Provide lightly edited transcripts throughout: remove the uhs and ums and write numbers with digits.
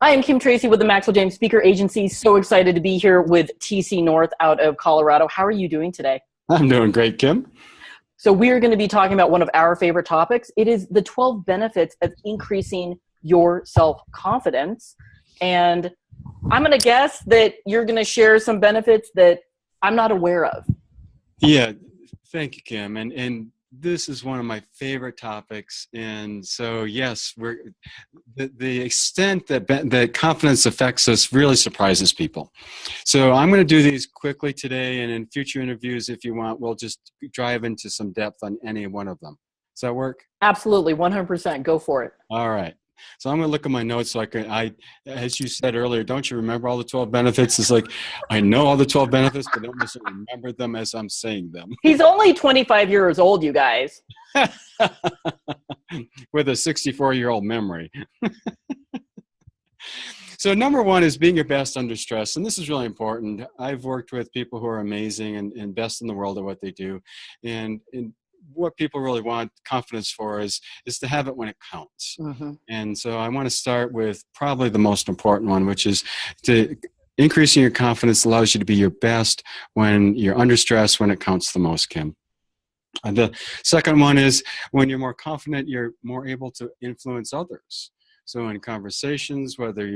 I am Kim Tracy with the Maxwell James Speaker Agency. So excited to be here with TC North out of Colorado. How are you doing today? I'm doing great, Kim. So we are going to be talking about one of our favorite topics. It is the 12 benefits of increasing your self-confidence. And I'm going to guess that you're going to share some benefits that I'm not aware of. Yeah, thank you, Kim. And this is one of my favorite topics. And so, yes, the extent that confidence affects us really surprises people. So I'm going to do these quickly today, and in future interviews, if you want, we'll just drive into some depth on any one of them. Does that work? Absolutely, 100%. Go for it. All right. So I'm going to look at my notes so as you said earlier, don't you remember all the 12 benefits? It's like, I know all the 12 benefits, but don't necessarily remember them as I'm saying them. He's only 25 years old, you guys. With a 64-year-old memory. So number one is being your best under stress. And this is really important. I've worked with people who are amazing and best in the world at what they do. And what people really want confidence for is to have it when it counts. Mm-hmm. And so I want to start with probably the most important one, which is increasing your confidence allows you to be your best when you're under stress, when it counts the most, Kim. And the second one is when you're more confident, you're more able to influence others. So in conversations, whether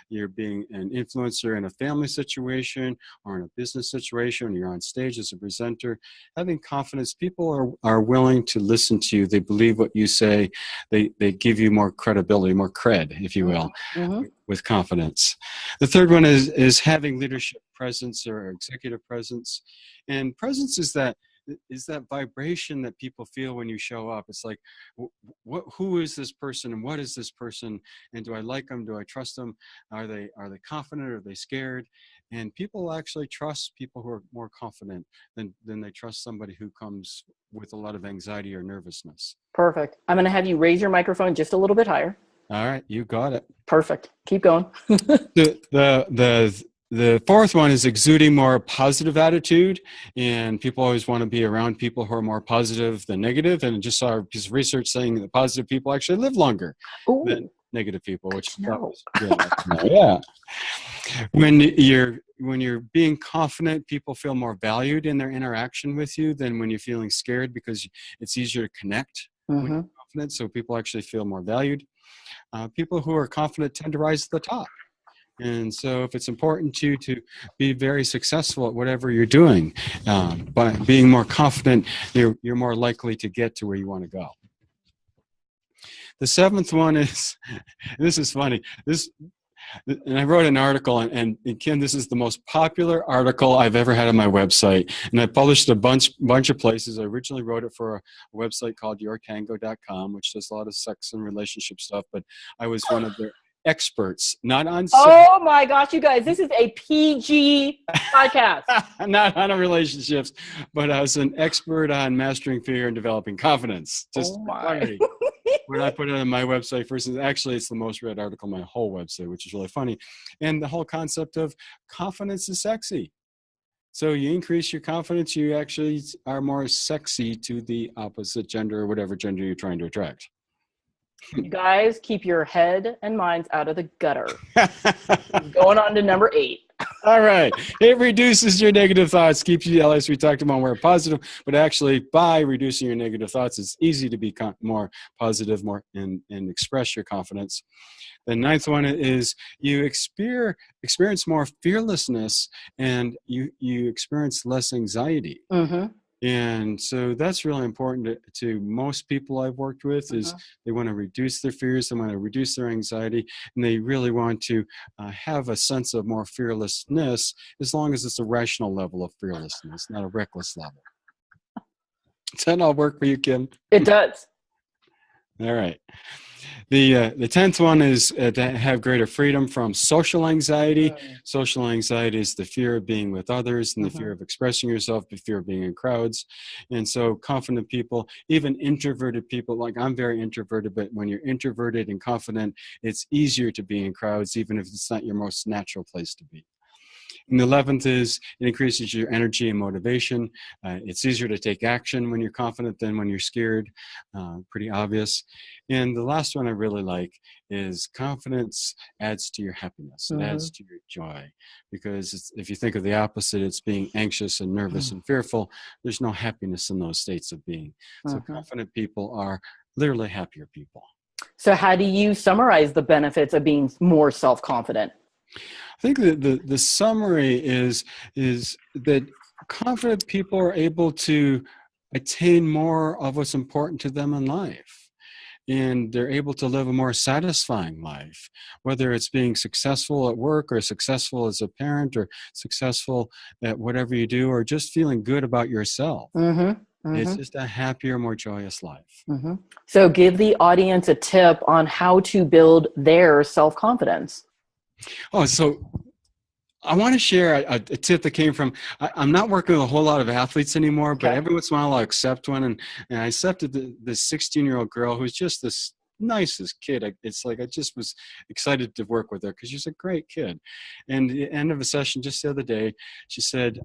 you're being an influencer in a family situation or in a business situation, or you're on stage as a presenter, having confidence, people are willing to listen to you. They believe what you say. They give you more credibility, more cred, if you will, with confidence. The third one is having leadership presence or executive presence. And presence is that vibration that people feel when you show up. It's like, who is this person and what is this person? And do I like them? Do I trust them? Are they confident? Are they scared? And people actually trust people who are more confident than they trust somebody who comes with a lot of anxiety or nervousness. Perfect. I'm going to have you raise your microphone just a little bit higher. All right, you got it. Perfect. Keep going. The fourth one is exuding more positive attitude, and people always want to be around people who are more positive than negative. And just saw a piece of research saying that positive people actually live longer than negative people, which yeah. When you're being confident, people feel more valued in their interaction with you than when you're feeling scared, because it's easier to connect when you're confident. So people actually feel more valued. People who are confident tend to rise to the top. And so if it's important to you to be very successful at whatever you're doing, by being more confident, you're more likely to get to where you want to go. The seventh one is, this is funny, and I wrote an article, and Kim, this is the most popular article I've ever had on my website. And I published a bunch of places. I originally wrote it for a website called yourtango.com, which does a lot of sex and relationship stuff, but I was one of their experts, not on sex. Oh my gosh, you guys, this is a PG podcast. Not on relationships, but I was an expert on mastering fear and developing confidence. Just clarity. When I put it on my website first, actually it's the most read article on my whole website, which is really funny. And the whole concept of confidence is sexy. So you increase your confidence, you actually are more sexy to the opposite gender or whatever gender you're trying to attract. You guys, keep your head and minds out of the gutter. Going on to number 8. All right. It reduces your negative thoughts, keeps you, as we talked about, more positive, but actually by reducing your negative thoughts, it's easy to be more positive, and express your confidence. The ninth one is you experience more fearlessness, and you experience less anxiety. And so that's really important to most people I've worked with, is they want to reduce their fears, they want to reduce their anxiety, and they really want to have a sense of more fearlessness, as long as it's a rational level of fearlessness, not a reckless level. Does that all work for you, Kim? It does. All right. The 10th one is to have greater freedom from social anxiety. Social anxiety is the fear of being with others and the fear of expressing yourself, the fear of being in crowds. And so confident people, even introverted people, like I'm very introverted, but when you're introverted and confident, it's easier to be in crowds, even if it's not your most natural place to be. And the 11th is it increases your energy and motivation. It's easier to take action when you're confident than when you're scared. Pretty obvious. And the last one I really like is confidence adds to your happiness. It adds to your joy. Because if you think of the opposite, it's being anxious and nervous and fearful. There's no happiness in those states of being. So confident people are literally happier people. So how do you summarize the benefits of being more self-confident? I think the summary is that confident people are able to attain more of what's important to them in life. And they're able to live a more satisfying life, whether it's being successful at work or successful as a parent or successful at whatever you do, or just feeling good about yourself. It's just a happier, more joyous life. So give the audience a tip on how to build their self-confidence. Oh, so I want to share a tip that came from, I'm not working with a whole lot of athletes anymore, but every once in a while I'll accept one. And I accepted this 16-year-old girl who's just this nicest kid. It's like I just was excited to work with her because she's a great kid. And at the end of a session just the other day, she said,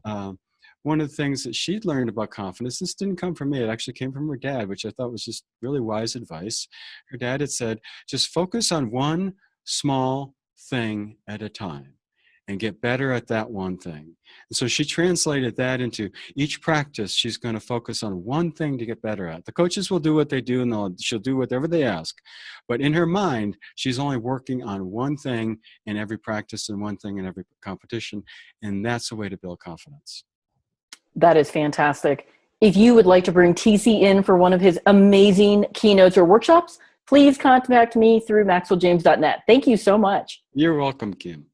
one of the things that she'd learned about confidence, this didn't come from me, it actually came from her dad, which I thought was just really wise advice. Her dad had said, just focus on one small thing at a time and get better at that one thing. And so she translated that into each practice, she's going to focus on one thing to get better at. The coaches will do what they do and she'll do whatever they ask. But in her mind, she's only working on one thing in every practice and one thing in every competition. And that's a way to build confidence. That is fantastic. If you would like to bring TC in for one of his amazing keynotes or workshops, please contact me through maxwelljames.net. Thank you so much. You're welcome, Kim.